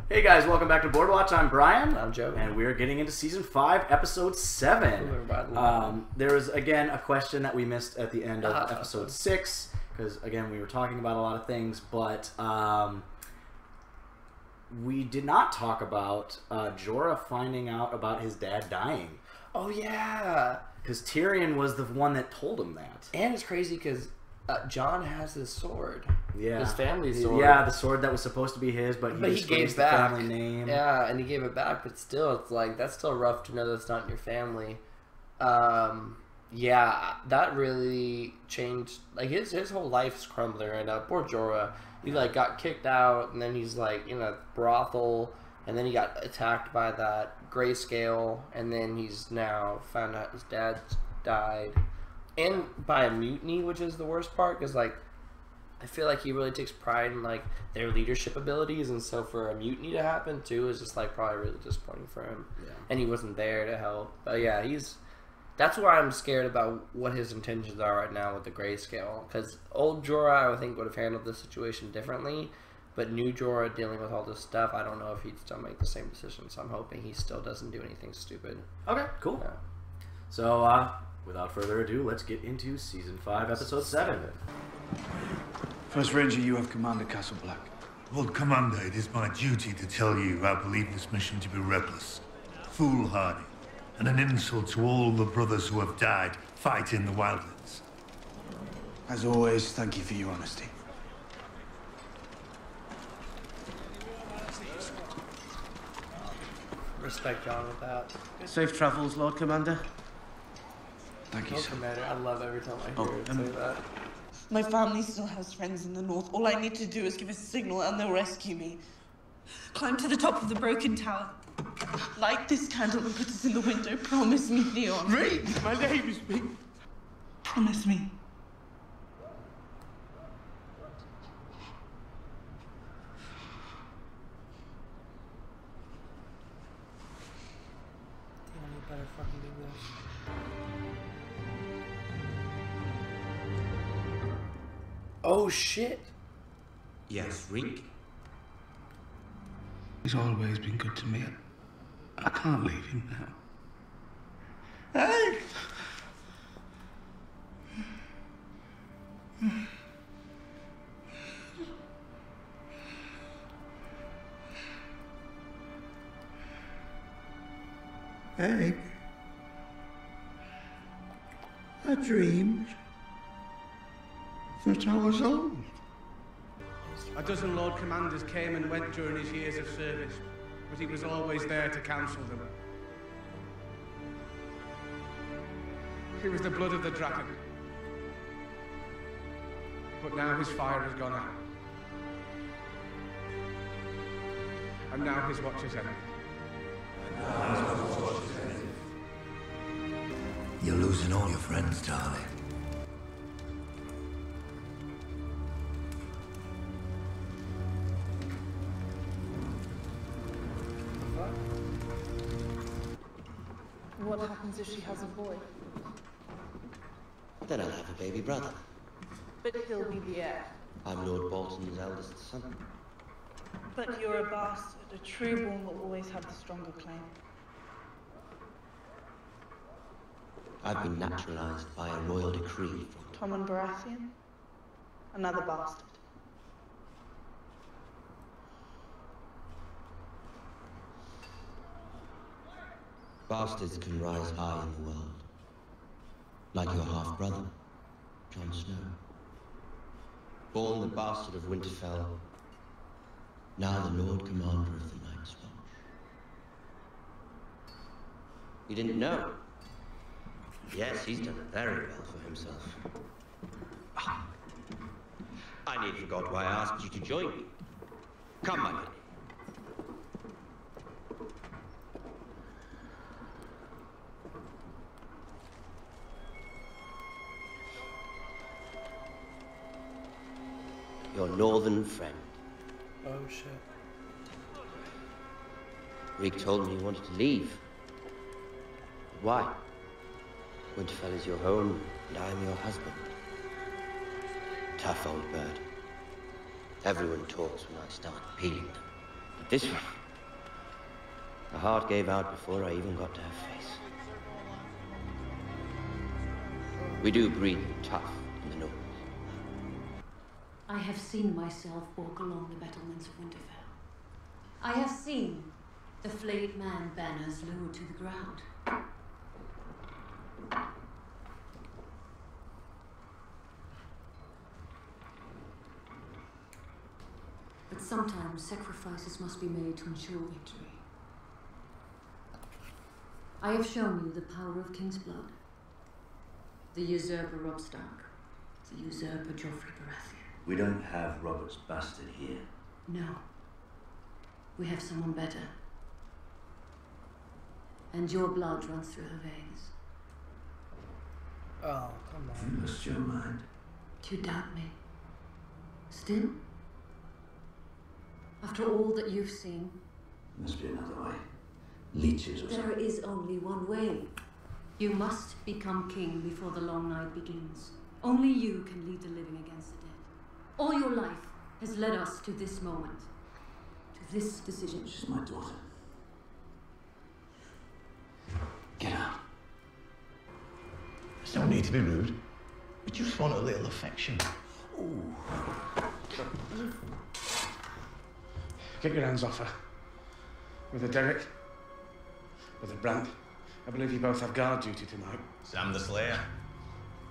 Hey guys, welcome back to Board Watch. I'm Brian. I'm Joe. And we're getting into Season 5, Episode 7. There was, again, a question that we missed at the end of Episode 6, because, again, we were talking about a lot of things, but we did not talk about Jorah finding out about his dad dying. Oh, yeah. Because Tyrion was the one that told him that. And it's crazy because Jon has his sword. Yeah. His family sword. Yeah, the sword that was supposed to be his, but he gave the back. family name. Yeah, and he gave it back, but still, it's like, that's still rough to know that's not in your family. Yeah, that really changed, like, his whole life's crumbling right now. Poor Jorah. He, like, got kicked out, and then he's, like, in a brothel, and then he got attacked by that grayscale, and then he's now found out his dad died. And by a mutiny, which is the worst part, because, like, I feel like he really takes pride in, like, their leadership abilities, and so for a mutiny to happen, too, is just, like, probably really disappointing for him. Yeah. And he wasn't there to help. But, yeah, that's why I'm scared about what his intentions are right now with the grayscale. Because old Jorah, I think, would have handled this situation differently, but new Jorah dealing with all this stuff, I don't know if he'd still make the same decision, so I'm hoping he still doesn't do anything stupid. Okay, cool. Yeah. So, without further ado, let's get into Season 5, Episode 7. First Ranger, you have commanded Castle Black. Lord Commander, it is my duty to tell you I believe this mission to be reckless, foolhardy, and an insult to all the brothers who have died fighting the wildlands. As always, thank you for your honesty. Respect Jon with that. Safe travels, Lord Commander. Thank you, sir. Commander, I love every time I hear it say that. My family still has friends in the north. All I need to do is give a signal and they'll rescue me. Climb to the top of the broken tower. Light this candle and put us in the window. Promise me, Theon. Reed! My name is Reed. Promise me. Theon, you better fucking do this. Oh shit! Yes, Reek. He's always been good to me. I can't leave him now. Hey! Egg, I dreamed that I was old. A dozen Lord Commanders came and went during his years of service, but he was always there to counsel them. He was the blood of the dragon. But now his fire has gone out. And now his watch is ended. You're losing all your friends, darling. What happens if she has a boy? Then I'll have a baby brother. But he'll be the heir. I'm Lord Bolton's eldest son. But you're a bastard. A trueborn will always have the stronger claim. I've been naturalized by a royal decree from Tommen Baratheon? Another bastard. Bastards can rise high in the world. Like your half-brother, Jon Snow. Born the bastard of Winterfell, now the Lord Commander of the Night's Watch. You didn't know? Yes, he's done very well for himself. I nearly forgot why I asked you to join me. Come, my lady. Your northern friend. Oh shit. Reek told me you wanted to leave. Why? Winterfell is your home, and I am your husband. Tough old bird. Everyone talks when I start peeling them. But this one... Her heart gave out before I even got to her face. We do breed tough in the north. I have seen myself walk along the battlements of Winterfell. I have seen the flayed man banners lowered to the ground. But sometimes sacrifices must be made to ensure victory. I have shown you the power of King's blood. The usurper Robb Stark. The usurper Joffrey Baratheon. We don't have Robert's bastard here. No. We have someone better. And your blood runs through her veins. Oh, come on. You lost your mind. Do you doubt me? Still? After all that you've seen? Must be another way. Leeches or something. There is only one way. You must become king before the long night begins. Only you can lead the living against the dead. All your life has led us to this moment. To this decision. She's my daughter. Get out. There's no need to be rude. We just want a little affection. Ooh. Get your hands off her. With a Derek. With a Brand. I believe you both have guard duty tonight. Sam the Slayer.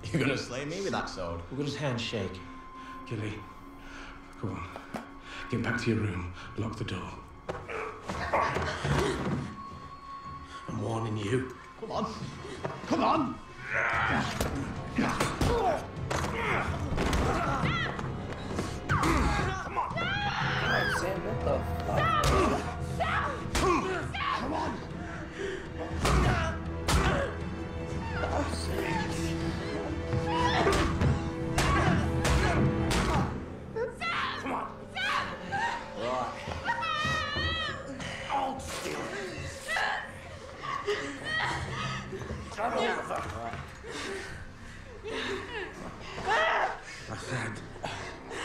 You're gonna slay me with that sword? We're gonna handshake. Gilly, go on. Get back to your room. Lock the door. I'm warning you. Come on. Come on! Sam, what the fuck? Come on! Come on. Right. Hold still. Come on. I said,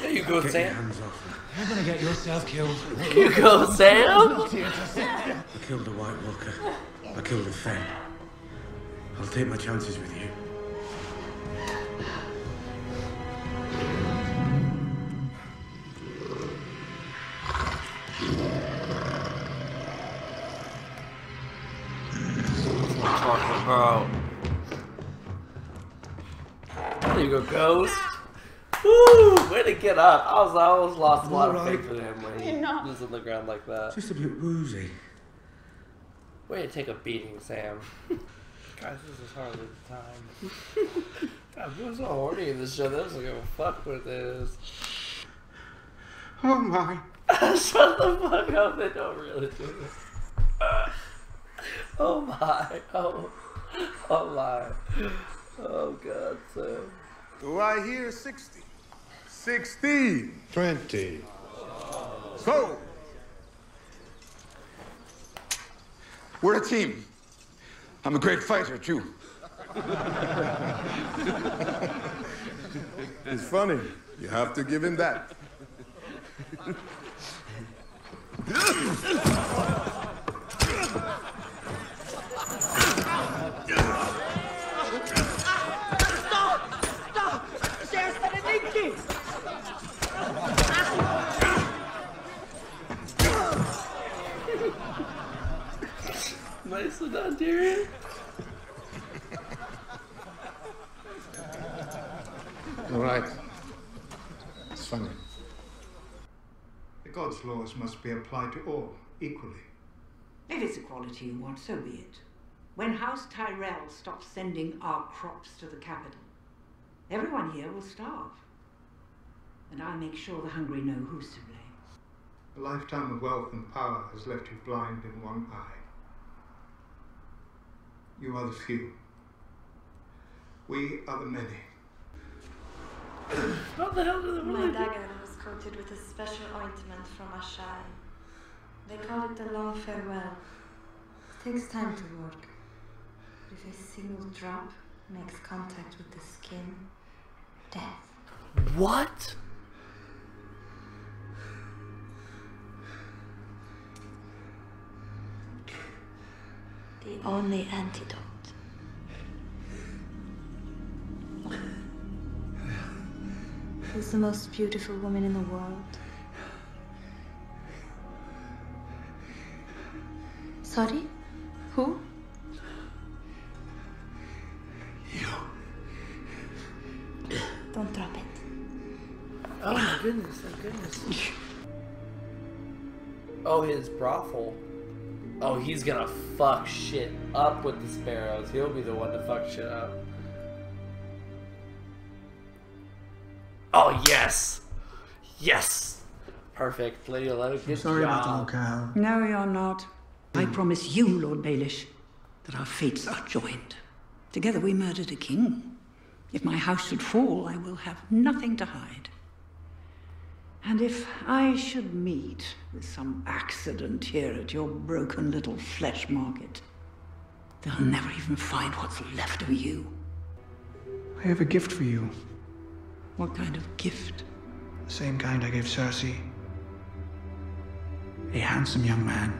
There you go, get your Sam. hands off her. You're gonna get yourself killed. You go, Sam. I killed a White Walker. I killed a Fen. I'll take my chances with you. Talking about. There you go, Ghost. Woo! Way to get up. I always lost a lot of faith in him when he was on the ground like that. Just a bit woozy. Way to take a beating, Sam. Guys, this is hardly the time. God, I'm so horny in this show. They don't give a fuck what it is. Oh my. Shut the fuck up. They don't really do this. Oh my. Oh my. Oh God, Sam. Do I hear 60? 16. 20. So, we're a team. I'm a great fighter, too. It's funny. You have to give him that. Nicely done, Tyrion. All right. It's funny. The gods' laws must be applied to all equally. If it's equality you want, so be it. When House Tyrell stops sending our crops to the capital, everyone here will starve. And I'll make sure the hungry know who's to blame. A lifetime of wealth and power has left you blind in one eye. You are the few. We are the many. What the hell did My dagger was coated with a special ointment from Ashai. They call it the long farewell. It takes time to work. But if a single drop makes contact with the skin, death. What? The only antidote. Who's the most beautiful woman in the world? Sorry? Who? You. Don't drop it. Oh my goodness, thank goodness. Oh, his brothel. Oh, he's gonna fuck shit up with the sparrows. He'll be the one to fuck shit up. Oh, yes! Yes! Perfect. Lady Olenna, good Sorry about the job. locale. No, you're not. I promise you, Lord Baelish, that our fates are joined. Together we murdered a king. If my house should fall, I will have nothing to hide. And if I should meet with some accident here at your broken little flesh market, they'll never even find what's left of you. I have a gift for you. What kind of gift? The same kind I gave Cersei. A handsome young man.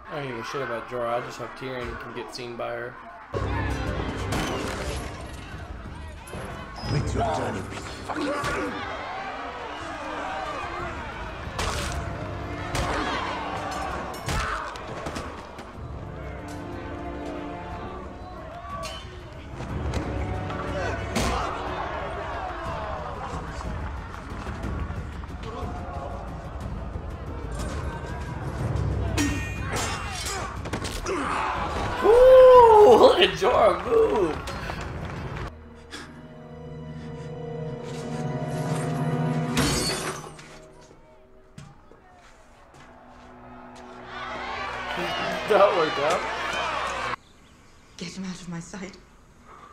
I don't give a shit about Jorah. I just hope Tyrion can get seen by her. With your dirty fucking thing. Ooh, look at Jorah move. That worked out. Get him out of my sight.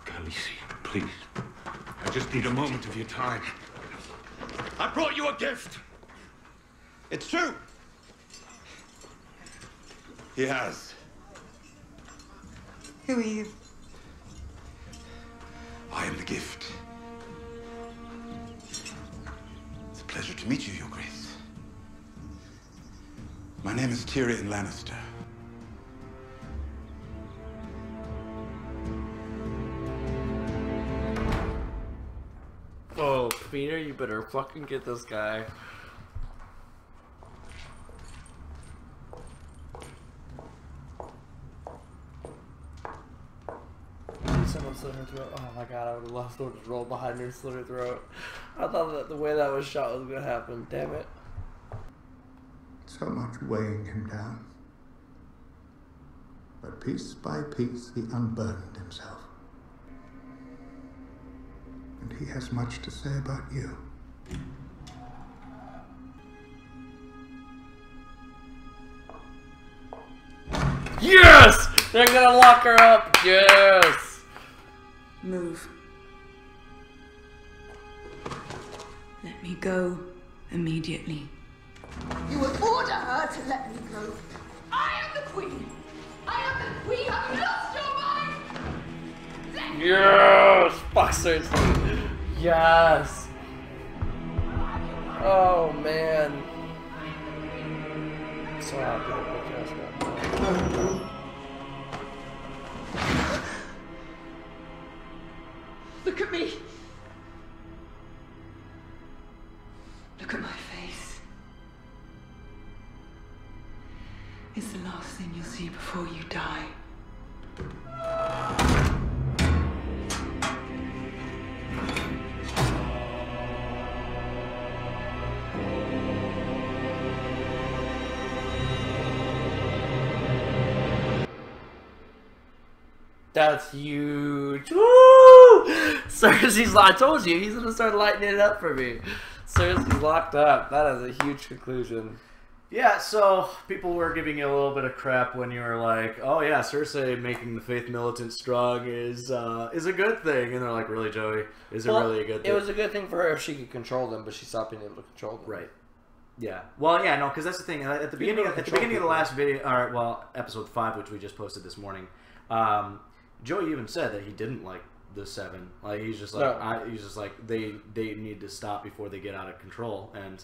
Khaleesi, please. I just need a moment of your time. I brought you a gift. It's true. He has. Who are you? I am the gift. It's a pleasure to meet you, Your Grace. My name is Tyrion Lannister. Oh, Peter, you better fucking get this guy. Someone slit her throat. Oh my god, I would have loved to just roll behind her and slit her throat. I thought that the way that was shot was gonna happen. Damn it. So much weighing him down. But piece by piece, he unburdened himself. And he has much to say about you. Yes! They're gonna lock her up. Yes! Move. Let me go immediately. You would order her to let me go. I am the queen. I am the queen. Have you lost your mind? Yes! Fuck Cersei. Yes! Oh man. So happy that bitch ass got Look at me. Look at my face. It's the last thing you'll see before you die. That's huge. Woo! Cersei's, I told you, he's gonna start lighting it up for me. Cersei's locked up. That is a huge conclusion. Yeah, so people were giving you a little bit of crap when you were like, "Oh yeah, Cersei making the faith militant strong is a good thing," and they're like, "Really, Joey? Is it really a good thing?" It was a good thing for her if she could control them, but she stopped being able to control them. Right. Yeah. Well, yeah, no, because that's the thing. At the beginning of the last video, or well, episode 5, which we just posted this morning, Joey even said that he didn't like the Seven. Like he's just like they need to stop before they get out of control. And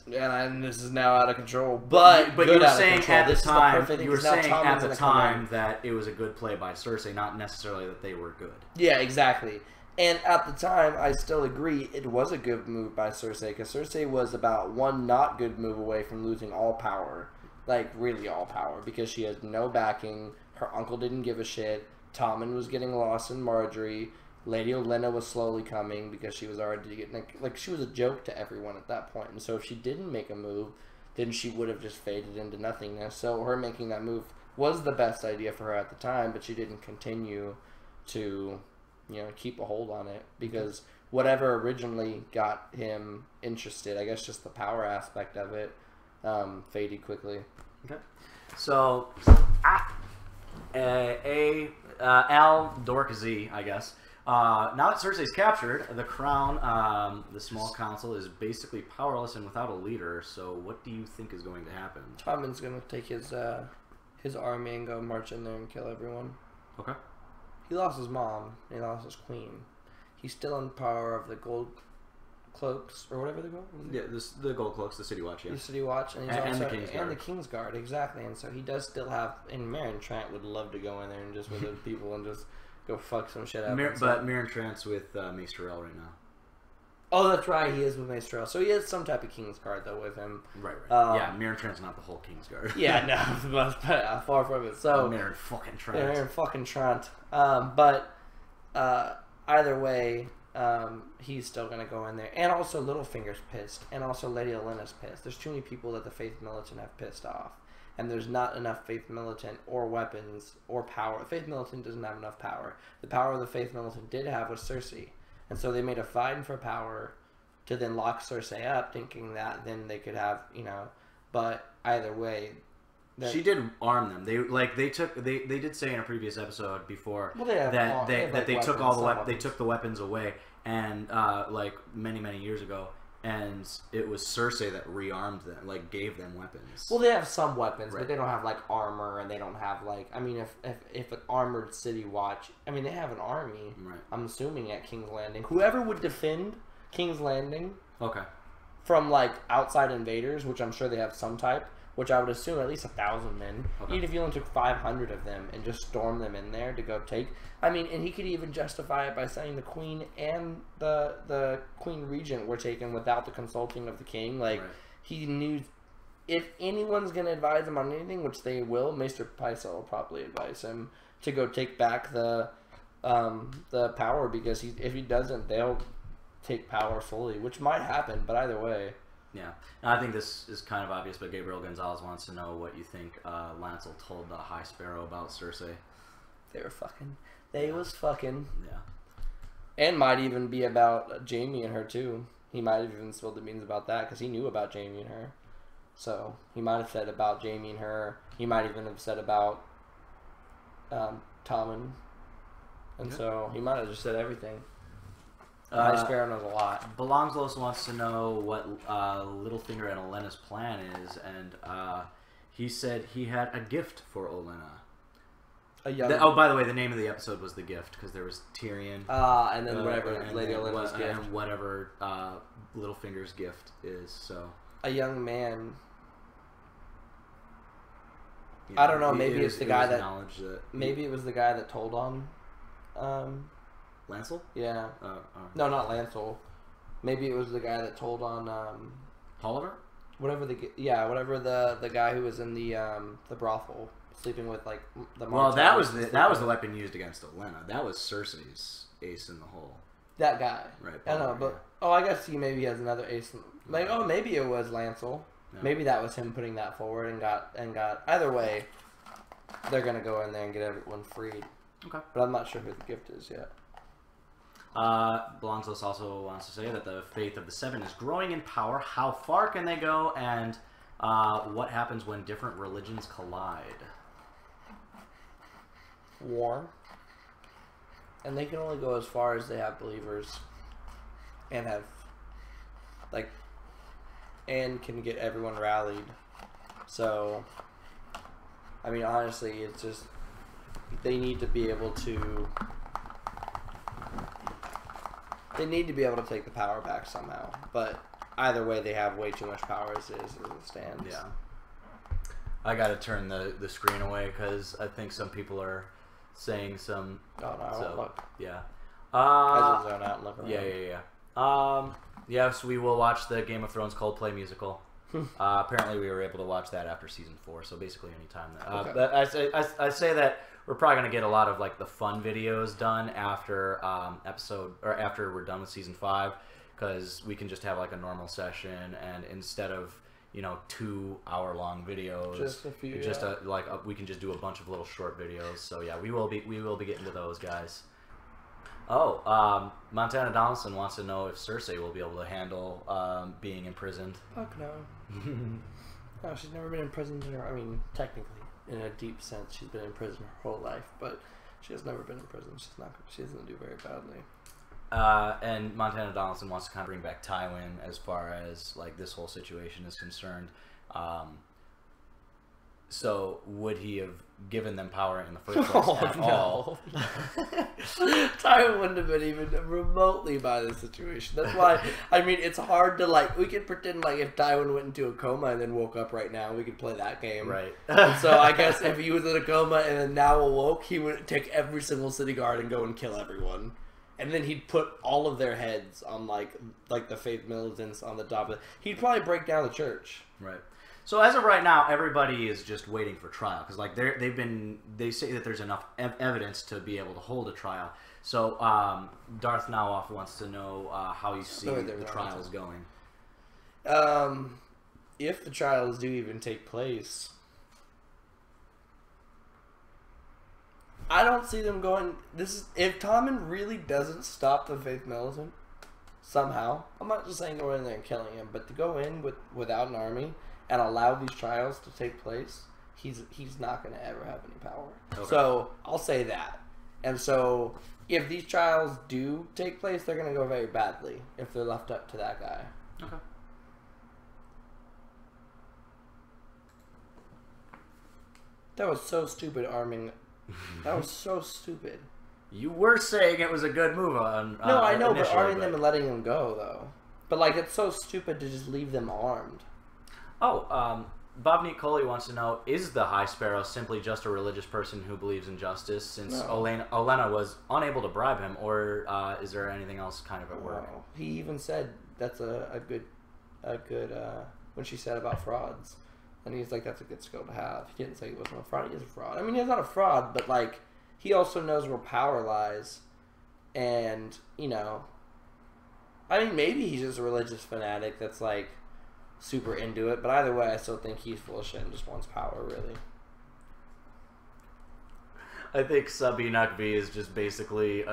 this is now out of control. But you were saying at the time that it was a good play by Cersei, not necessarily that they were good. Yeah, exactly. And at the time, I still agree it was a good move by Cersei, because Cersei was about one not good move away from losing all power. Like, really all power, because she has no backing, her uncle didn't give a shit, Tommen was getting lost in Marjorie, Lady Olenna was slowly coming, because she was already getting, like, she was a joke to everyone at that point. And so if she didn't make a move, then she would have just faded into nothingness. So her making that move was the best idea for her at the time, but she didn't continue to... keep a hold on it, because whatever originally got him interested, I guess just the power aspect of it, faded quickly. Okay. So, Al Dorkzy, I guess. Now that Cersei's captured, the crown, the small council, is basically powerless and without a leader. So, what do you think is going to happen? Tommen's going to take his army and go march in there and kill everyone. Okay. He lost his mom. He lost his queen. He's still in power of the Gold Cloaks, or whatever they're called. Yeah, the Gold Cloaks, the City Watch. Yeah. The City Watch, and the Kingsguard. And the Kingsguard, exactly. And so he does still have. And Meryn Trant would love to go in there and just with the people and just go fuck some shit up. But Meryn Trant's with Mace Tyrell right now. Oh, that's right. He is with Mace Tyrell. So he has some type of Kingsguard though with him. Right. Yeah, Meryn Trant's not the whole Kingsguard. Yeah, no, far from it. So Meryn fucking Trant. Meryn fucking Trant. But either way, he's still gonna go in there, and also Littlefinger's pissed, and also Lady Olenna's pissed. There's too many people that the Faith Militant have pissed off, and there's not enough Faith Militant or weapons or power. The Faith Militant doesn't have enough power. The power the Faith Militant did have was Cersei. And so they made a fight for power to then lock Cersei up, thinking that then they could have, but either way... She did arm them. They did say in a previous episode before that they took all they took the weapons away, and many years ago, and it was Cersei that rearmed them, gave them weapons. Well, they have some weapons, but they don't have armor, and they don't have if an armored City Watch, they have an army. Right. I'm assuming at King's Landing, whoever would defend King's Landing, okay, from outside invaders, which I'm sure they have some type. Which I would assume at least 1,000 men. Okay. Even if you only took 500 of them and just storm them in there to go take. And he could even justify it by saying the Queen and the Queen Regent were taken without the consulting of the King. Right. He knew if anyone's going to advise him on anything, which they will, Maester Pycelle will probably advise him to go take back the power, because if he doesn't, they'll take power fully, which might happen. But either way. Yeah, now, I think this is kind of obvious, but Gabriel Gonzalez wants to know what you think Lancel told the High Sparrow about Cersei. They were fucking. They was fucking. Yeah. And might even be about Jaime and her, too. He might have even spilled the beans about that, because he knew about Jaime and her. So, he might have said about Jaime and her. He might even have said about Tommen. And so, he might have just said everything. High Sparrow knows a lot. Belonglos wants to know what Littlefinger and Olenna's plan is, and he said he had a gift for Olenna. By the way, the name of the episode was The Gift, because there was Tyrion. And then whatever Lady Olenna's gift. And whatever Littlefinger's gift is, so. A young man. I don't know, maybe it's the guy that... Maybe it was the guy that told on... Lancel? Yeah. No, not Lancel. Maybe it was the guy that told on Oliver? Whatever the guy who was in the brothel sleeping with the mom. Well, that was the weapon used against Olenna. That was Cersei's ace in the hole. That guy. Right. I know, but I guess he maybe has another ace. Maybe it was Lancel. Yeah. Maybe that was him putting that forward and got either way. They're gonna go in there and get everyone freed. Okay. But I'm not sure who the gift is yet. Belonglos also wants to say that the Faith of the Seven is growing in power. How far can they go, and what happens when different religions collide? War. And they can only go as far as they have believers and have and can get everyone rallied. So honestly, it's just they need to be able to They need to be able to take the power back somehow. But either way, they have way too much power as it stands. Yeah. I gotta turn the screen away because I think some people are saying some. Oh no, I won't look. Yeah. I just zone out and look around. Yeah. Yes, we will watch the Game of Thrones Coldplay musical. Apparently, we were able to watch that after season 4, so basically any time. But I say that we're probably gonna get a lot of like the fun videos done after after we're done with season 5, because we can just have like a normal session, and instead of 2-hour-long videos, just a few, we can just do a bunch of little short videos. So yeah, we will be getting to those, guys. Oh, Montana Donaldson wants to know if Cersei will be able to handle being imprisoned. Fuck no. No, she's never been imprisoned. I mean, technically, in a deep sense, she's been in prison her whole life, but she has never been in prison. She doesn't do very badly. And Montana Donaldson wants to kind of bring back Tywin as far as like this whole situation is concerned. So would he have given them power in the first place at all? Tywin wouldn't have been even remotely by the situation. That's why, I mean, it's hard to like, we could pretend like if Tywin went into a coma and then woke up right now, we could play that game. Right. So I guess if he was in a coma and then now awoke, he would take every single city guard and go and kill everyone. And then he'd put all of their heads on like the faith militants on the top of it. He'd probably break down the church. Right. So as of right now, everybody is just waiting for trial because like they say that there's enough evidence to be able to hold a trial. So Darth Nawoff wants to know how you see the trials going. If the trials do even take place, I don't see them going. If Tommen really doesn't stop the Faith Militant somehow. I'm not just saying go in there and killing him, but to go in without an army and allow these trials to take place, he's not going to ever have any power. Okay. So I'll say that. And so if these trials do take place, they're going to go very badly if they're left up to that guy. Okay. That was so stupid, arming. That was so stupid. You were saying it was a good move on. No, I know, but arming them and letting them go, though. But like, it's so stupid to just leave them armed. Oh, Bob Neat Coley wants to know: is the High Sparrow simply just a religious person who believes in justice? Since Olenna was unable to bribe him, or is there anything else kind of at work? No. He even said that's a good when she said about frauds. And he's like, that's a good skill to have. He didn't say he wasn't a fraud. He is a fraud. I mean, he's not a fraud, but, like, he also knows where power lies. And, I mean, maybe he's just a religious fanatic that's, like, super into it. But either way, I still think he's full of shit and just wants power, really. I think Subby Nukby is just basically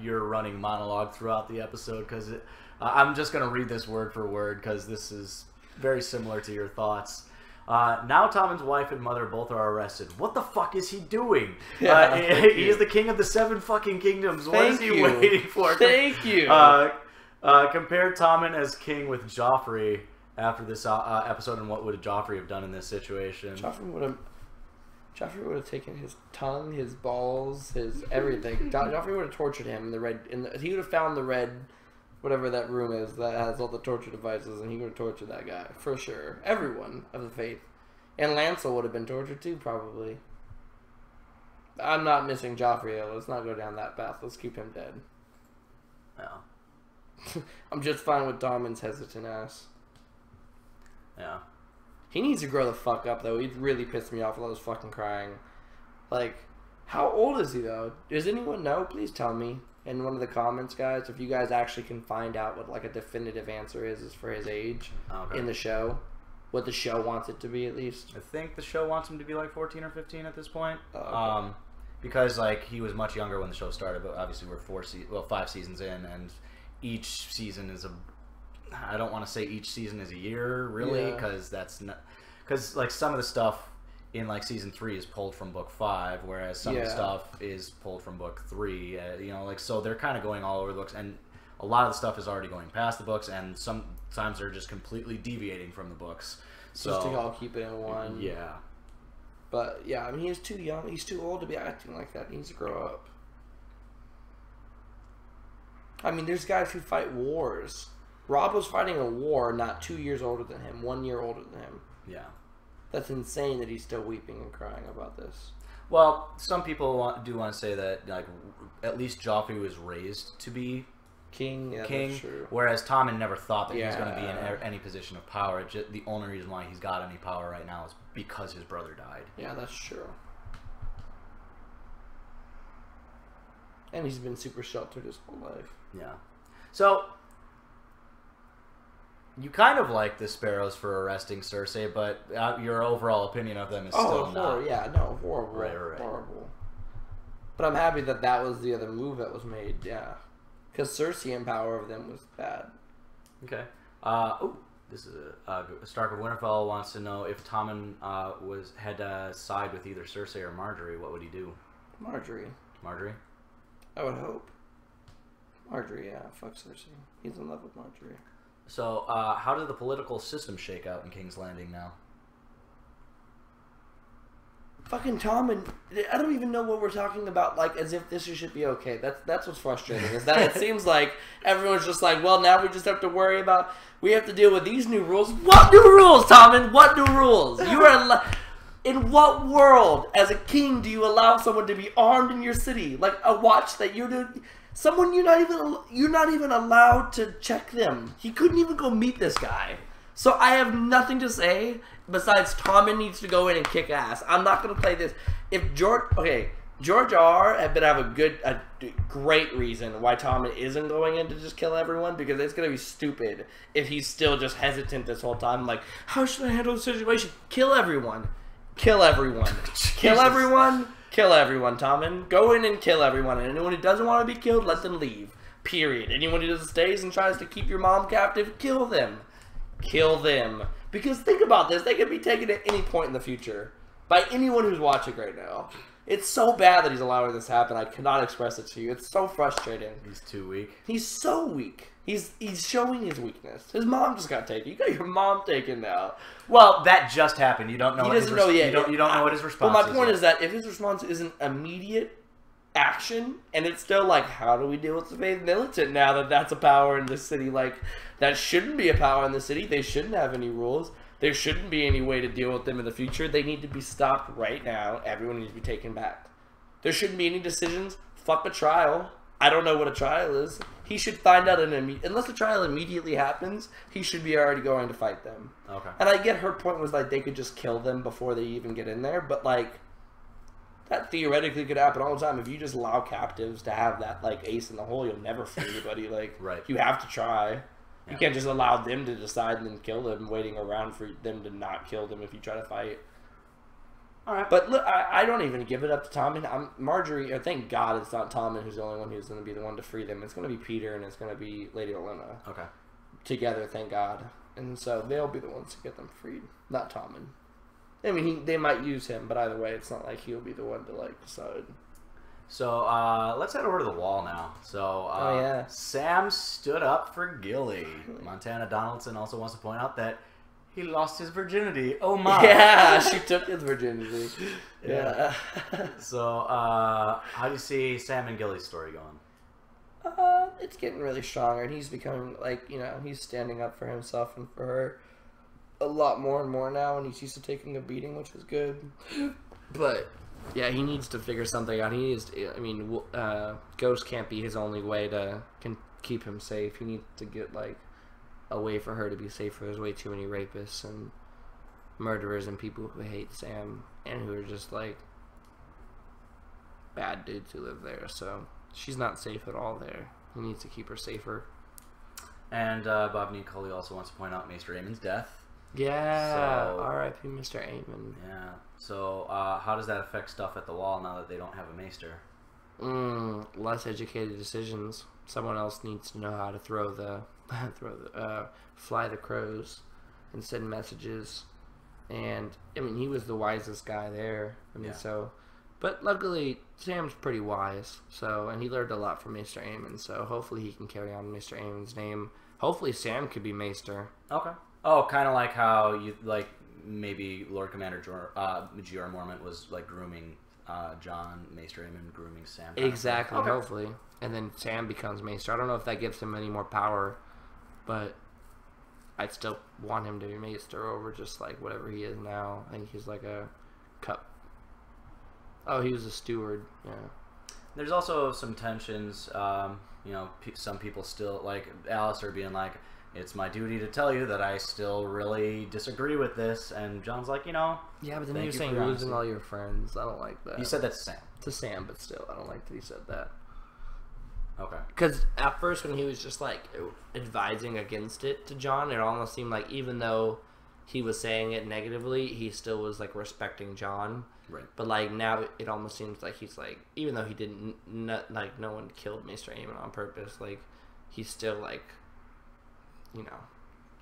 your running monologue throughout the episode. Because I'm just going to read this word for word because this is very similar to your thoughts. Now Tommen's wife and mother both are arrested. What the fuck is he doing? Yeah, he is the king of the 7 fucking kingdoms. What is he waiting for? Thank you. Compare Tommen as king with Joffrey after this episode, and what would Joffrey have done in this situation? Joffrey would have taken his tongue, his balls, his everything. Joffrey would have tortured him he would have found the red, whatever that room is that has all the torture devices, and he would have tortured that guy for sure. Everyone of the faith, and Lancel would have been tortured too, probably. I'm not missing Joffrey. Let's not go down that path. Let's keep him dead. Yeah. I'm just fine with Tommen's hesitant ass. Yeah. He needs to grow the fuck up, though. He really pissed me off while I was fucking crying. Like, how old is he, though? Does anyone know? Please tell me in one of the comments, guys, if you guys actually can find out what, like, a definitive answer is for his age in the show. What the show wants it to be, at least. I think the show wants him to be, like, 14 or 15 at this point. Oh, okay. Because, like, he was much younger when the show started, but obviously we're 5 seasons in, and each season is I don't want to say each season is a year, really, because that's not... Because, like, some of the stuff in, like, season 3 is pulled from book 5, whereas some of the stuff is pulled from book 3. Like, so they're kind of going all over the books, and a lot of the stuff is already going past the books, and sometimes they're just completely deviating from the books. So, just to all keep it in one. Yeah. But, yeah, I mean, he's too young. He's too old to be acting like that. He needs to grow up. I mean, there's guys who fight wars. Robb was fighting a war not 2 years older than him, 1 year older than him. Yeah. That's insane that he's still weeping and crying about this. Well, some people do want to say that, like, at least Joffrey was raised to be king, that's true. Whereas Tommen never thought that he was going to be in any position of power. The only reason why he's got any power right now is because his brother died. Yeah, that's true. And he's been super sheltered his whole life. Yeah. So, you kind of like the Sparrows for arresting Cersei, but your overall opinion of them is still not. Yeah, no, horrible. Right. Horrible. But I'm happy that that was the other move that was made, yeah. Because Cersei in power over them was bad. Okay. This is Stark of Winterfell wants to know if Tommen had to side with either Cersei or Marjorie, what would he do? Marjorie. Marjorie? I would hope. Marjorie, yeah. Fuck Cersei. He's in love with Marjorie. So, how did the political system shake out in King's Landing now? Fucking Tommen, I don't even know what we're talking about, like, as if this should be okay. That's what's frustrating, is that it seems like everyone's just like, well, now we just have to worry about, we have to deal with these new rules. What new rules, Tommen? What new rules? You are, in what world, as a king, do you allow someone to be armed in your city? Like, a watch that you're doing... Someone you're not even allowed to check them. He couldn't even go meet this guy. So I have nothing to say besides Tommen needs to go in and kick ass. I'm not gonna play this. If George R. had been have a great reason why Tommen isn't going in to just kill everyone, because it's gonna be stupid if he's still just hesitant this whole time. Like, how should I handle the situation? Kill everyone. Kill everyone. Kill everyone. Kill everyone, Tommen. Go in and kill everyone. And anyone who doesn't want to be killed, let them leave. Period. Anyone who just stays and tries to keep your mom captive, kill them. Kill them. Because think about this. They could be taken at any point in the future. By anyone who's watching right now. It's so bad that he's allowing this to happen. I cannot express it to you. It's so frustrating. He's too weak. He's so weak. He's showing his weakness. His mom just got taken. You got your mom taken now. Well, that just happened. You don't know. He doesn't know yet. You don't know what his response is. Well, my point is that if his response isn't immediate action, and it's still like, how do we deal with the faith militant now that that's a power in the city? Like, that shouldn't be a power in the city. They shouldn't have any rules. There shouldn't be any way to deal with them in the future. They need to be stopped right now. Everyone needs to be taken back. There shouldn't be any decisions. Fuck a trial. I don't know what a trial is. He should find out unless the trial immediately happens, he should be already going to fight them. Okay. And I get her point was like they could just kill them before they even get in there, but like that theoretically could happen all the time. If you just allow captives to have that like ace in the hole, you'll never free anybody. Like right. You have to try. Yeah. You can't just allow them to decide and then kill them, waiting around for them to not kill them if you try to fight. All right. But look, I don't even give it up to Tommen. Marjorie, thank God it's not Tommen who's the only one who's going to be the one to free them. It's going to be Peter and it's going to be Lady Olenna. Okay. Together, thank God. And so they'll be the ones to get them freed, not Tommen. I mean, they might use him, but either way, it's not like he'll be the one to like decide. So let's head over to the wall now. So Sam stood up for Gilly. Montana Donaldson also wants to point out that he lost his virginity. Oh my! Yeah, she took his virginity. Yeah. So how do you see Sam and Gilly's story going? It's getting really stronger, and he's becoming like he's standing up for himself and for her a lot more and more now, and he's used to taking a beating, which is good. But yeah, he needs to figure something out. He needs to, I mean, Ghost can't be his only way to keep him safe. He needs to get like a way for her to be safer. There's way too many rapists and murderers and people who hate Sam and who are just like bad dudes who live there. So she's not safe at all there. He needs to keep her safer. And Bob Nicoli also wants to point out Maester Aemon's death. Yeah, so, R.I.P. Mr. Aemon. Yeah. So how does that affect stuff at the wall now that they don't have a Maester? Less educated decisions. Someone else needs to know how to fly the crows and send messages. And I mean, he was the wisest guy there. I mean, but luckily Sam's pretty wise. So, and he learned a lot from Maester Aemon. So hopefully he can carry on Maester Aemon's name. Hopefully Sam could be Maester. Okay. Oh, kind of like how you maybe Lord Commander G.R. Mormont was like grooming John Maester Aemon grooming Sam. Exactly, okay. Hopefully. And then Sam becomes Maester. I don't know if that gives him any more power, but I'd still want him to be Maester over just like whatever he is now. I think he's like a cup. Oh, he was a steward. Yeah. There's also some tensions. You know, some people still like Alistair being like, "It's my duty to tell you that I still really disagree with this," and John's like, "You know." Yeah, but then you're saying losing all your friends. I don't like that. You said that to Sam. To Sam, but still, I don't like that he said that. Okay. Because at first, when he was just like advising against it to John, it almost seemed like even though he was saying it negatively, he still was like respecting John. Right. But like now, it almost seems like he's like, even though he didn't, like no one killed Maester Aemon on purpose, like he's still like, you know,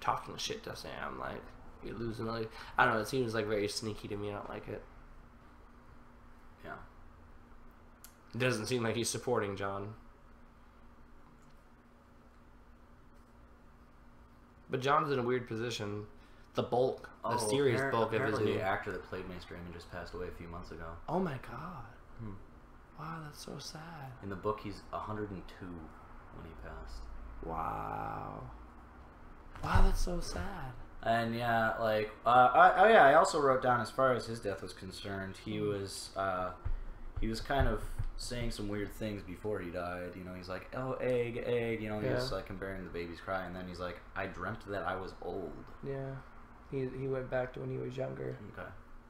talking shit to Sam. Like you're losing. Like I don't know. It seems like very sneaky to me. I don't like it. Yeah. It doesn't seem like he's supporting John. But John's in a weird position. The bulk, the serious bulk of his... the actor that played Maester Aemon just passed away a few months ago. Oh my god. Wow, that's so sad. In the book, he's 102 when he passed. Wow. Wow, that's so sad. And yeah, like... I also wrote down, as far as his death was concerned, he was kind of saying some weird things before he died. You know, he's like, "Oh, egg, egg," you know, he's like comparing the baby's cry, and then he's like, "I dreamt that I was old." Yeah. He went back to when he was younger. Okay.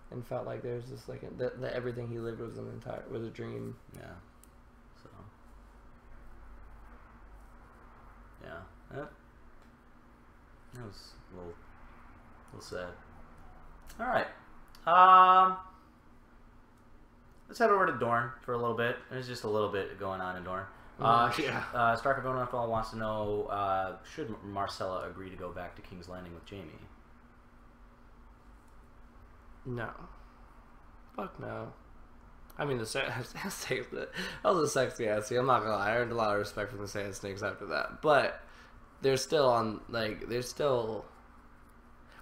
And felt like there's this like that everything he lived was was a dream. Yeah. So. Yeah. That was a little sad. All right. Let's head over to Dorne for a little bit. There's just a little bit going on in Dorne. Stark of Winterfell wants to know, should Marcella agree to go back to King's Landing with Jaime? No. Fuck no. I mean, that was a sexy ass scene. I'm not gonna lie. I earned a lot of respect from the Sand Snakes after that. But they're still on, like, they're still...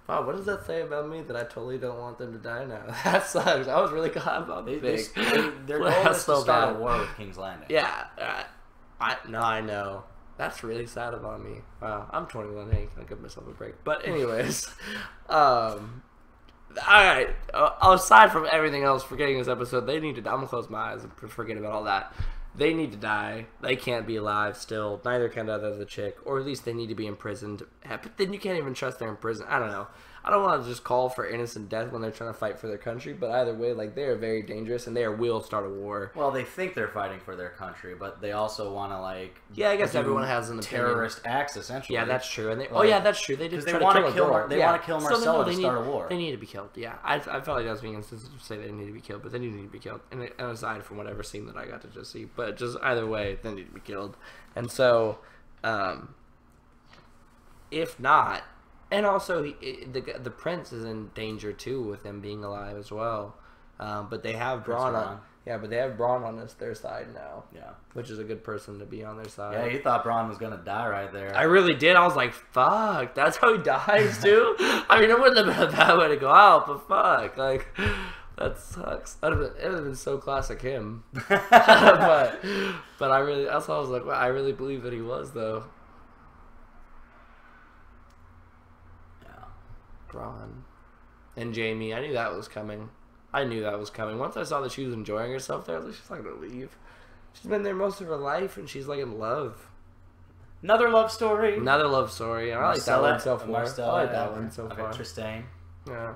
Wow, what does that say about me that I totally don't want them to die now? That sucks. I was really glad about their goal is to start a war with King's Landing. Yeah. I know. That's really sad about me. Wow, I'm 21. Hey, can I give myself a break? But anyways, alright. Aside from everything else, forgetting this episode, they need to... I'm gonna close my eyes and forget about all that. They need to die. They can't be alive still. Neither can the other chick. Or at least they need to be imprisoned. But then you can't even trust they're in prison. I don't know. I don't want to just call for innocent death when they're trying to fight for their country. But either way, like, they are very dangerous and they will start a war. Well, they think they're fighting for their country, but they also want to, like... Yeah, I guess everyone has an terrorist acts, essentially. Yeah, that's true. And they, that's true. They just want to kill Marcella to start a war. They need to be killed. Yeah, I felt like I was being insensitive to say they need to be killed, but they need to be killed. And aside from whatever scene that I got to just see, but just either way, they need to be killed. And so, if not, and also the prince is in danger too with him being alive as well. But they have Bronn on. Yeah, but they have Bronn on their side now. Yeah. Which is a good person to be on their side. Yeah, you thought Bronn was going to die right there. I really did. I was like, fuck, that's how he dies too? I mean, it wouldn't have been a bad way to go out, but fuck. Like, that sucks. It would have been so classic him. but I really, that's why I was like, well, I really believe that he was, though. Yeah. Bronn. And Jaime, I knew that was coming. Once I saw that she was enjoying herself there, I was like, she's not going to leave. She's been there most of her life, and she's, like, in love. Another love story. I like that one so far. Trystane. Yeah.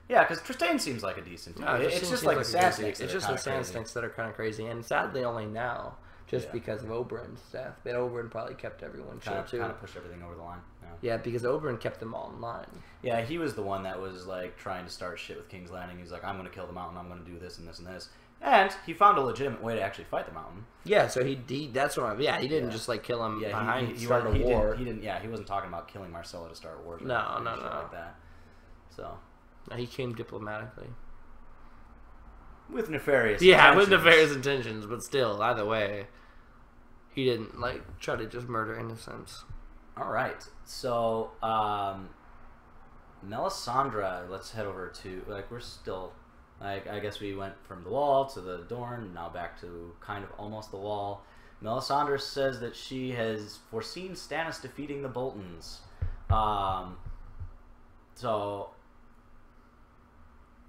Yeah, because Trystane seems like a decent dude. It's just like the Sand Snakes. It's just the Sand Snakes that are kind of crazy, and sadly only now, because of Oberyn's death. But Oberyn probably kept everyone chill too. Kind of pushed everything over the line. Yeah, because Oberyn kept them all in line. Yeah, he was the one that was like trying to start shit with King's Landing. He's like, I'm going to kill the Mountain. I'm going to do this and this and this. And he found a legitimate way to actually fight the Mountain. Yeah, so he didn't just like kill him behind start a war. He didn't. Yeah, he wasn't talking about killing Marcella to start wars. No. Like that. So. No, he came diplomatically. With nefarious intentions. With nefarious intentions, but still, either way, he didn't like try to just murder innocents. All right, so Melisandre. Let's head over to we're still Like, I guess we went from the wall to the Dorne, now back to kind of almost the wall. Melisandre says that she has foreseen Stannis defeating the Boltons. So,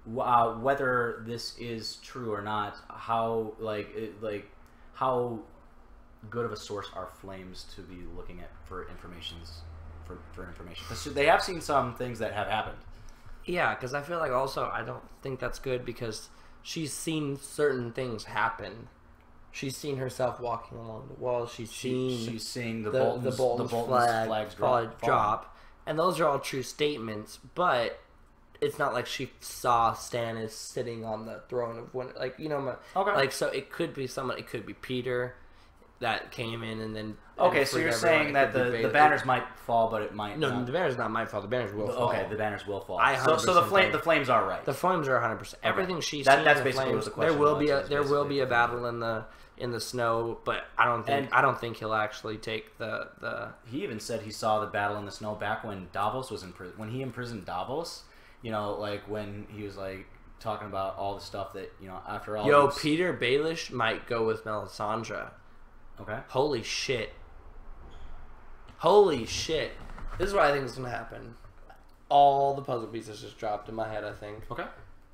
whether this is true or not, how how good of a source are Flames to be looking at for information? Because they have seen some things that have happened. Yeah, because I feel like also I don't think that's good because she's seen certain things happen. She's seen herself walking along the wall. She's seeing the Bolton's flags drop, and those are all true statements. But it's not like she saw Stannis sitting on the throne of Winter. Like, you know, like, so it could be someone. It could be Peter that came in and then. Okay, so you're saying that the banners might fall, but it might. No, the banners not might fall. The banners will fall. Okay, the banners will fall. So the flames are right. The flames are 100%. Everything she's seen. That's in basically flames, what the question there will be a battle in the snow, but I don't think he'll actually take the. He even said he saw the battle in the snow back when Davos was in prison. When he imprisoned Davos, you know, like when he was like talking about all the stuff that, you know, after all. Peter Baelish might go with Melisandre. Okay. Holy shit. Holy shit. This is what I think is going to happen. All the puzzle pieces just dropped in my head, I think. Okay.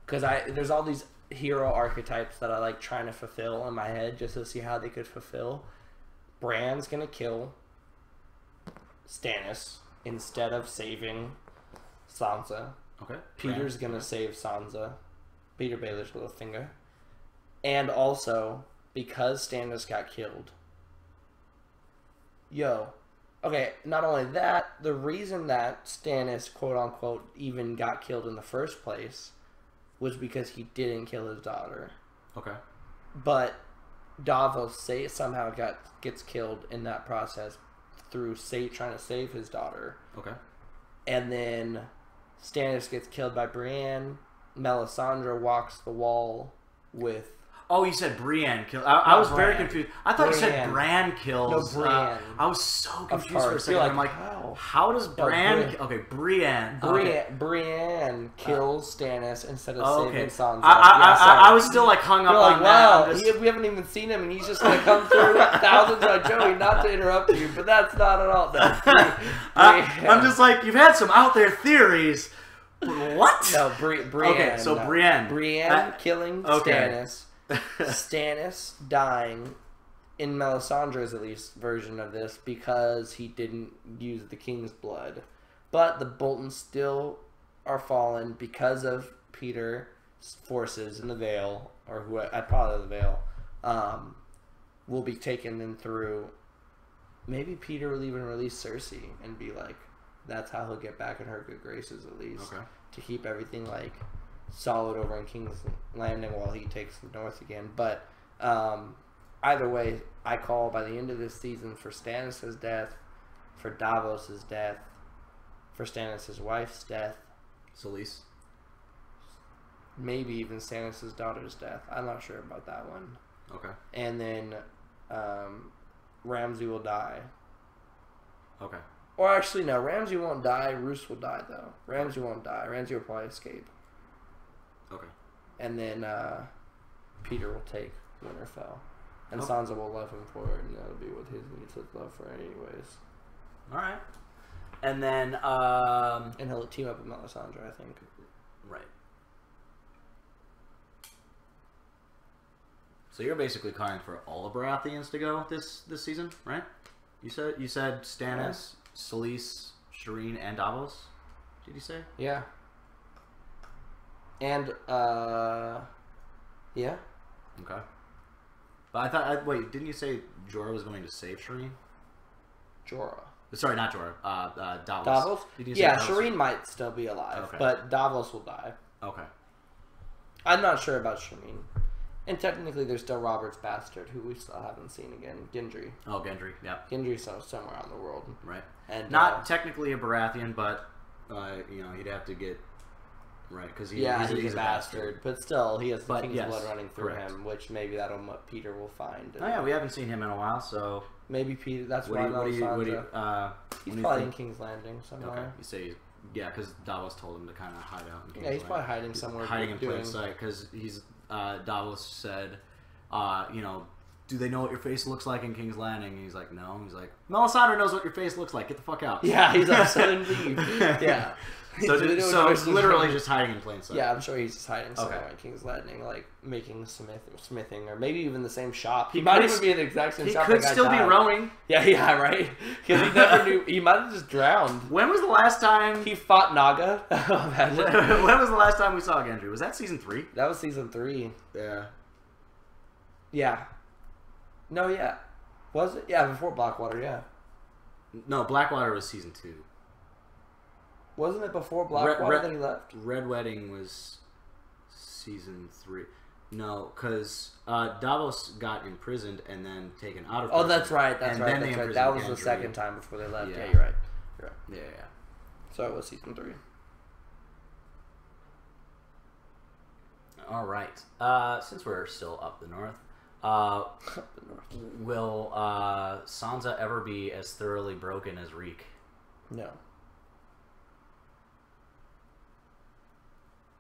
Because there's all these hero archetypes that I like trying to fulfill in my head just to see how they could fulfill. Bran's going to kill Stannis instead of saving Sansa. Okay. Peter's going to save Sansa. Peter Baelish, Littlefinger. And also, because Stannis got killed. Okay, not only that, the reason that Stannis, quote-unquote, even got killed in the first place was because he didn't kill his daughter. Okay. But Davos somehow gets killed in that process through trying to save his daughter. Okay. And then Stannis gets killed by Brienne. Melisandre walks the wall with... Oh, you said Brienne killed. I was very confused. I thought you said Bran kills. No, Brienne. I was so confused for a second. I'm like, how does Bran? Okay, Brienne. Brienne kills Stannis instead of saving Sansa. I was still like hung up on that. We haven't even seen him, and he's just gonna come through thousands. Like, Joey, not to interrupt you, but that's not at all. I'm just like, you've had some out there theories. What? No, Brienne. Okay, so Brienne. Brienne killing Stannis. Stannis dying in Melisandre's at least version of this because he didn't use the king's blood, but the Boltons still are fallen because of Peter's forces in the Vale, or who at probably the Vale, will be taken them through. Maybe Peter will even release Cersei and be like, that's how he'll get back in her good graces at least, to keep everything like solid over in King's Landing while he takes the north again. But either way, I call by the end of this season for Stannis' death, for Davos' death, for Stannis' wife's death, Selyse, maybe even Stannis' daughter's death. I'm not sure about that one. Okay. And then Ramsay will die. Okay. Or actually, no, Ramsay won't die. Roose will die, though. Ramsay won't die. Ramsay will probably escape. Okay. And then Peter will take Winterfell. And Sansa will love him for it, and that'll be what his needs his love for anyways. Alright. And then... and he'll team up with Melisandre, I think. Right. So you're basically calling for all the Baratheons to go this season, right? You said Stannis, Selyse, Shireen, and Davos? Did you say? Yeah. And, yeah. Okay. But I thought, wait, didn't you say Jorah was going to save Shireen? Jorah. Sorry, not Jorah. Davos. Davos? Yeah, Shireen might still be alive, but Davos will die. Okay. I'm not sure about Shireen. And technically, there's still Robert's bastard, who we still haven't seen again, Gendry. Oh, Gendry, yeah. Gendry's somewhere out in the world. Right. And not technically a Baratheon, but, he'd have to get... Right, because he's a bastard. But still, he has the king's blood running through him, which maybe that'll what Peter will find. Oh yeah, we haven't seen him in a while, so... Maybe Peter, that's why Sansa. He's probably in King's Landing somewhere. Okay, you say yeah, because Davos told him to kind of hide out. In yeah, he's probably hiding somewhere. Hiding in plain sight because he's Davos said, you know, do they know what your face looks like in King's Landing? And he's like, no. He's like, Melisandre knows what your face looks like. Get the fuck out. Yeah, he's like, so then leave. Yeah. So literally just hiding in plain sight. Yeah, I'm sure he's just hiding somewhere in King's Landing, like making smithing, or maybe even the same shop. He might even be in the exact same shop. He could still be rowing. Yeah, right. Because he never knew. He might have just drowned. When was the last time he fought Naga? When was the last time we saw Gendry? Was that season 3? That was season 3. Yeah. Yeah. No, yeah. Was it? Yeah, before Blackwater. Yeah. No, Blackwater was season 2. Wasn't it before Blackwater that he left? Red Wedding was season 3. No, because Davos got imprisoned and then taken out of prison. Oh, that's right. That's right. That was the second time before they left. Yeah, you're right. Yeah. So it was season 3. All right. Since we're still up the north, will Sansa ever be as thoroughly broken as Reek? No.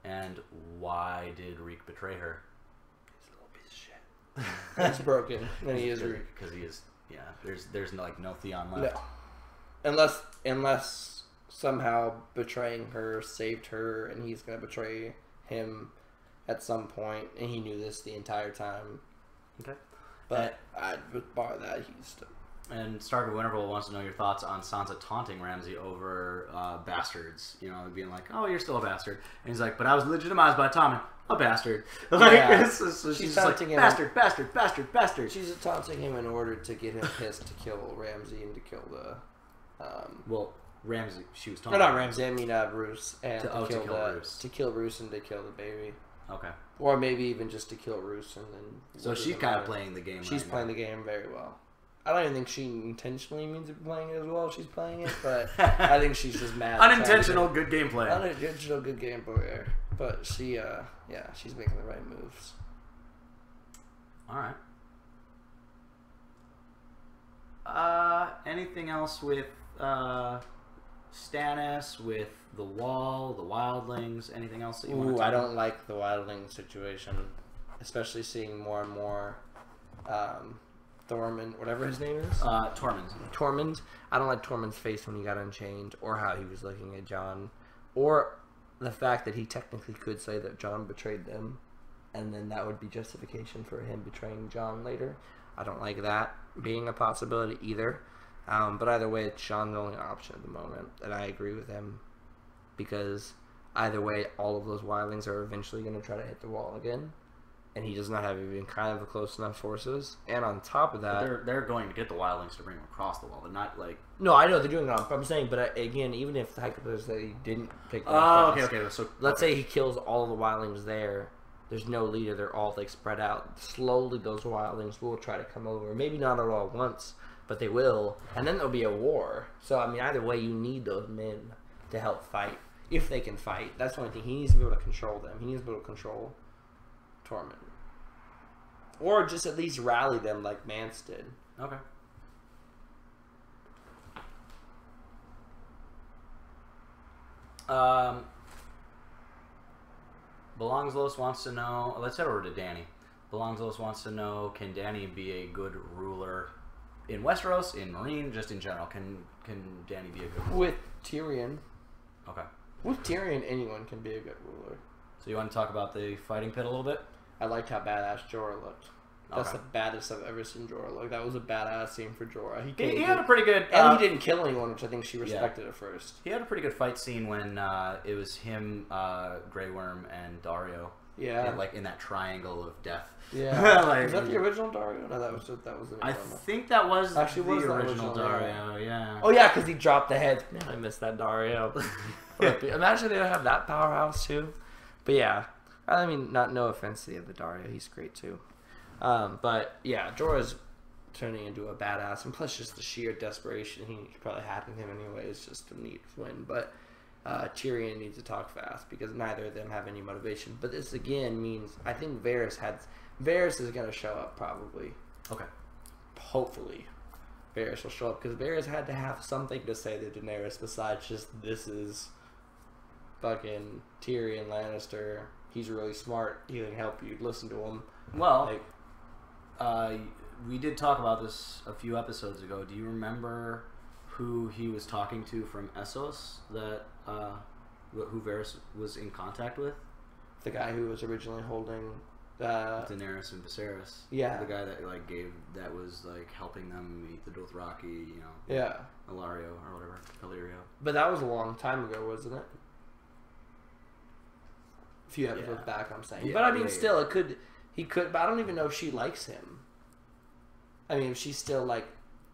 And why did Reek betray her? He's a little piece of shit. He's broken, and he is Reek. Because he is, yeah. There's no Theon left. No. Unless somehow betraying her saved her, and he's gonna betray him at some point, and he knew this the entire time. Okay. But I would bar that he's still. And Starving Winterfell wants to know your thoughts on Sansa taunting Ramsay over bastards. You know, being like, "Oh, you're still a bastard," and he's like, "But I was legitimized by Tommen, a bastard." Like, yeah. she's taunting like, him. Bastard. She's taunting him in order to get him pissed to kill Ramsay and to kill the. Well, Ramsay. She was taunting. No, not Ramsay. I mean Roose, and to kill Roose. To kill Roose and to kill the baby. Okay. Or maybe even just to kill Roose and then. So she's kind of playing the game. She's playing the game very well. I don't even think she intentionally means to be playing it as well as she's playing it, but I think she's just mad. Unintentional good gameplay. Unintentional good gameplay. But she, she's making the right moves. Alright. Anything else with Stannis, with the Wall, the Wildlings, anything else that you want to talk I don't like the Wildling situation, especially seeing more and more Tormund, whatever his name is. Tormund. I don't like Tormund's face when he got unchained, or how he was looking at Jon, or the fact that he technically could say that Jon betrayed them, and then that would be justification for him betraying Jon later. I don't like that being a possibility either. But either way, it's Jon's only option at the moment, and I agree with him, because either way, all of those wildlings are eventually going to try to hit the wall again. And he does not have even kind of close enough forces. And on top of that... They're going to get the wildlings to bring them across the wall. They're not like... No, I know they're doing it on... I'm saying, but again, even if the hypothesis that he didn't pick them okay. So, let's say he kills all of the wildlings there. There's no leader. They're all like spread out. Slowly, those wildlings will try to come over. Maybe not all at once, but they will. And then there'll be a war. So, I mean, either way, you need those men to help fight. If they can fight. That's the only thing. He needs to be able to control them. He needs to be able to control Tormund. Or just at least rally them like Mance did. Okay. Belonglos wants to know... Let's head over to Dany. Belonglos wants to know, can Dany be a good ruler in Westeros, in Meereen, just in general? Can Dany be a good ruler? With Tyrion. Okay. With Tyrion, anyone can be a good ruler. So you want to talk about the fighting pit a little bit? I liked how badass Jorah looked. That's the baddest I've ever seen Jorah look. That was a badass scene for Jorah. He had a pretty good... And he didn't kill anyone, which I think she respected at first. He had a pretty good fight scene when it was him, Grey Worm, and Dario. Yeah. Like in that triangle of death. Yeah. Like, is that the original Dario? No, that was the I think that was the original Dario, yeah. Oh, yeah, because he dropped the head. Man, I missed that Dario. Imagine they would have that powerhouse, too. But yeah. I mean, no offense to the other Dario. He's great, too. But yeah, Jorah's turning into a badass, and plus just the sheer desperation he probably had in him anyway is just a neat win. But Tyrion needs to talk fast because neither of them have any motivation. But this again means I think Varys is going to show up probably. Okay. Hopefully, Varys will show up because Varys had to have something to say to Daenerys besides just this is fucking Tyrion Lannister. He's really smart. He can help you. Listen to him. Well, we did talk about this a few episodes ago. Do you remember who he was talking to from Essos that who Varys was in contact with? The guy who was originally holding Daenerys and Viserys. Yeah. The guy that that was like helping them meet the Dothraki, you know. Yeah. Ilario or whatever. Illyrio. But that was a long time ago, wasn't it? A few episodes back, I'm saying. Yeah, but I mean, still, he could, but I don't even know if she likes him. I mean, if she's still like,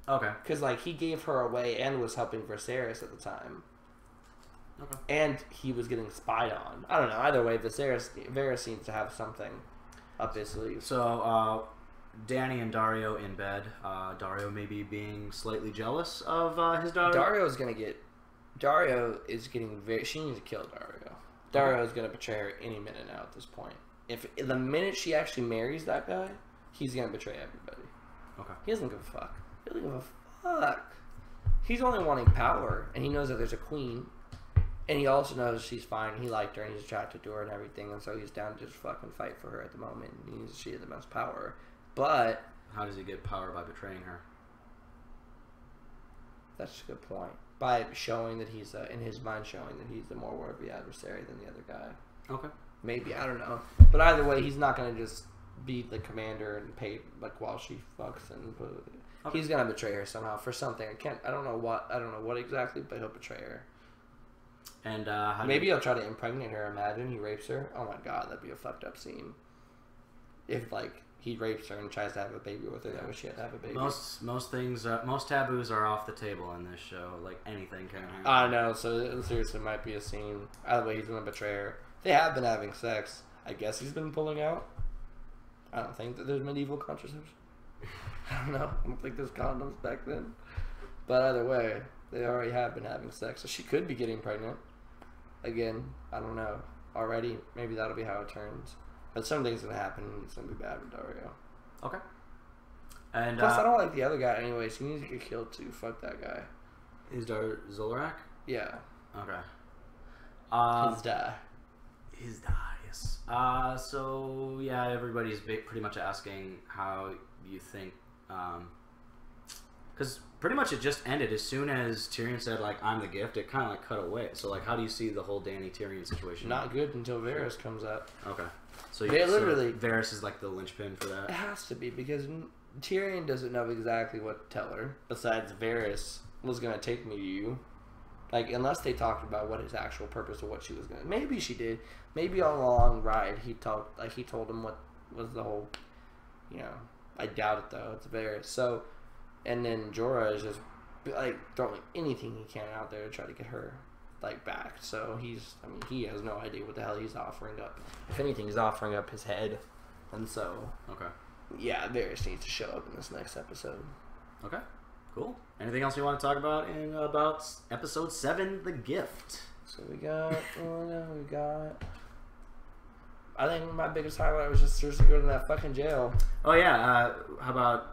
okay, because like he gave her away and was helping Viserys at the time. Okay. And he was getting spied on. I don't know. Either way, Varys seems to have something up his sleeve. So, Dany and Dario in bed. Dario maybe being slightly jealous of his daughter. Dario is getting very. She needs to kill Dario. Dario is going to betray her any minute now at this point. If the minute she actually marries that guy, he's going to betray everybody. Okay. He doesn't give a fuck. He doesn't give a fuck. He's only wanting power, and he knows that there's a queen. And he also knows she's fine. He liked her, and he's attracted to her and everything. And so he's down to just fucking fight for her at the moment. She has the most power. But how does he get power by betraying her? That's a good point. By showing that he's, in his mind, showing that he's the more worthy adversary than the other guy. Okay. Maybe, I don't know. But either way, he's not going to just be the commander and pay, like, while she fucks. And okay. He's going to betray her somehow for something. I don't know what exactly, but he'll betray her. And maybe he'll try to impregnate her. Imagine he rapes her. Oh my god, that'd be a fucked up scene. If like he rapes her and tries to have a baby with her, that way she had to have a baby. Most things, most taboos are off the table in this show. Like anything can happen. I know. So seriously, might be a scene. Either way, he's gonna betray her. They have been having sex. I guess he's been pulling out. I don't think that there's medieval contraception. I don't know. I don't think there's condoms back then. But either way, they already have been having sex, so she could be getting pregnant. Again, I don't know. Already, maybe that'll be how it turns. But something's gonna happen, and it's gonna be bad with Dario. Okay. And plus, I don't like the other guy. Anyways, he needs to get killed too. Fuck that guy. His daughter Zolarak? Yeah. Okay. His die. His die. Yes. So yeah, everybody's pretty much asking how you think, because pretty much it just ended as soon as Tyrion said like I'm the gift. It kind of like cut away. So like, how do you see the whole Dany Tyrion situation? Not good until Varys comes up. Okay. So literally Varys is like the linchpin for that. It has to be because Tyrion doesn't know exactly what to tell her. Besides, Varys was gonna take me to you. Like, unless they talked about what his actual purpose or what she was gonna. Maybe she did. Maybe on a long ride he told him what was the whole. You know, I doubt it though. It's Varys. So. And then Jorah is just like throwing anything he can out there to try to get her like back. So he has no idea what the hell he's offering up. If anything, he's offering up his head. And so, okay, yeah, Varys needs to show up in this next episode. Okay, cool. Anything else you want to talk about about episode 7, The Gift? So we got, I think my biggest highlight was just Cersei going to that fucking jail. Oh yeah, how about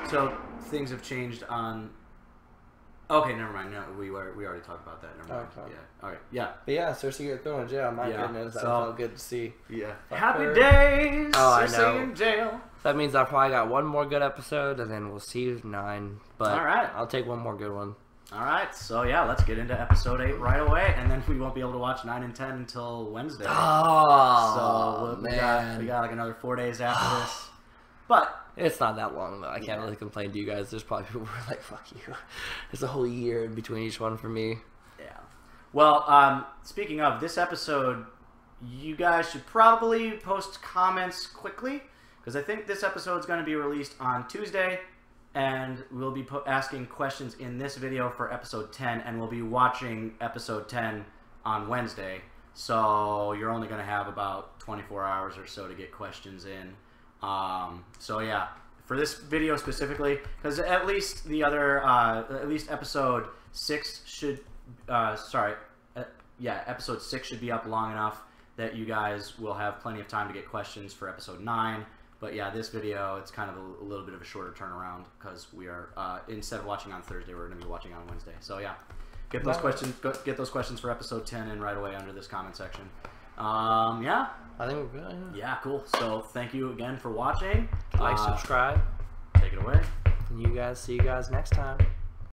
so things have changed on. Okay, never mind. No, we already talked about that. Never mind. Okay. Yeah. All right. Yeah. But yeah, Cersei got thrown in jail. My goodness, that felt good to see. Yeah. Fuck Happy her. days. Oh, Cersei I know. in jail. That means I probably got one more good episode, and then we'll see 9. But all right, I'll take one more good one. All right. So yeah, let's get into episode 8 right away, and then we won't be able to watch 9 and 10 until Wednesday. Oh, so man. we got like another 4 days after this, but. It's not that long, though. I can't really complain to you guys. There's probably people who are like, fuck you. There's a whole year in between each one for me. Yeah. Well, speaking of this episode, you guys should probably post comments quickly, because I think this episode is going to be released on Tuesday, and we'll be asking questions in this video for episode 10, and we'll be watching episode 10 on Wednesday. So you're only going to have about 24 hours or so to get questions in. So yeah, for this video specifically, because at least the other, at least episode 6 should, episode 6 should be up long enough that you guys will have plenty of time to get questions for episode 9. But yeah, this video, it's kind of a little bit of a shorter turnaround because we are, instead of watching on Thursday, we're going to be watching on Wednesday. So yeah, Get those questions. Get those questions for episode 10 in right away under this comment section. Yeah. I think we're good. Yeah, cool. So thank you again for watching. Like, subscribe. Take it away. And see you guys next time.